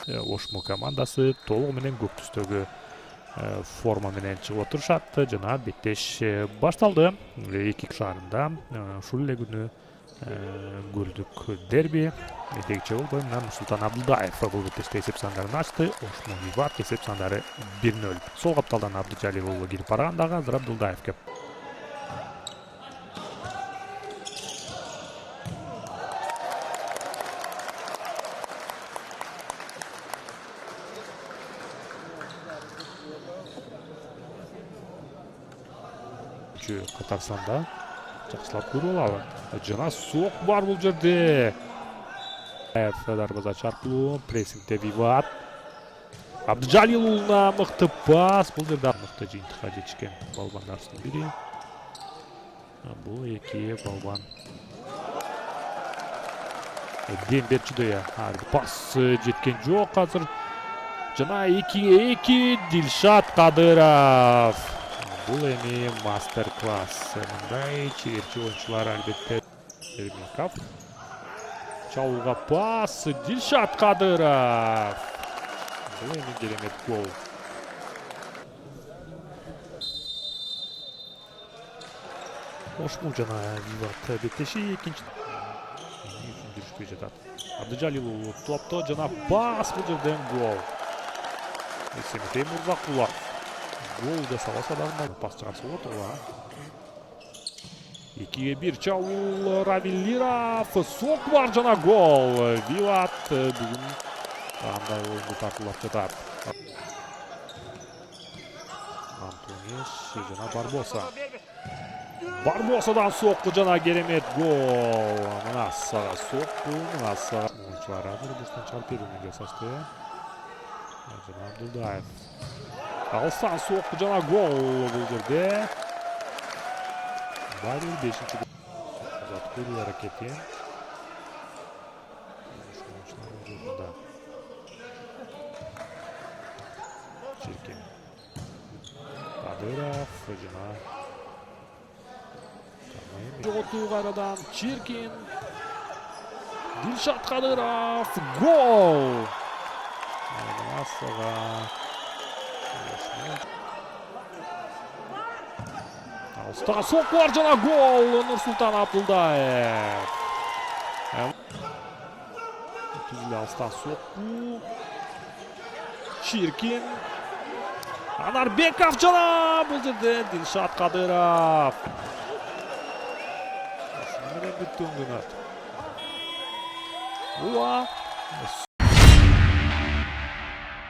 Ошмо командасы толугу менен көк түстөгү форма менен чыгып отурушат. Жана беттеш башталды. Эки шаарында ушул эле күнү голдук дерби жетекчи болбой мына Нурсултан Абдылдаев бул беттеште эсеп сандарын ачты. Ошмо Виват эсеп сандары 1-0. Сол капталдан Абдыжалил уулу кирип баргандагы азыр Абдылдаевке. Катарсанда жакшылап көрүп алалы. Жана сок бар бул жерде. Дарбаза чарпылуу, прессингде Виват. Абдыжалил уулуна мыкты пас. Бул жерде мыкты жыйынтыкка жетишкен балбандарыбыздын бири. Бул эки балбан. Дем берчүдөй. Пас жеткен жок азыр. Жана 2-2 Дилшат Кадыров. Бул эми мастер-класс. Мындай чеберчи оюнчулар албетте. Эрмеков. Чалууга пас Дилшат Кадыров. Бул эми керемет гол. Ошмо жана Виват беттеши экинчи жүрүшкө жатат. Абдыжалил уулу топту жана пас бул жерден гол. Эсембей Мурзакулов. Гол да саласа дагы пас чыгарса болот ооба. 2-1 чабуул Равиллиров. Сок бар жана гол. Виват бүгүн андай оюнду тартуулап жатат. Антониш жана Барбоса. Барбосадан сокку жана керемет гол. Мына сага сокку, мына сага оюнчулар азыр бустан чыгарып берүүнү жасашты. Жана Абдылдаев. Алсан сокку жана гол бул жерде. Барил 5-чи көрүү аракети. Чиркин. Кадыров жана жоготуу кайрадан Чиркин. Дилшат Кадыров гол. Асыга Алстага сок бар жана гол Нурсултан Абдылдаев. Түзүлө алстан сокку. Чиркин. Анарбеков жана бул жерде Дилшат Кадыров. Ушуну менен бүттү. Уа.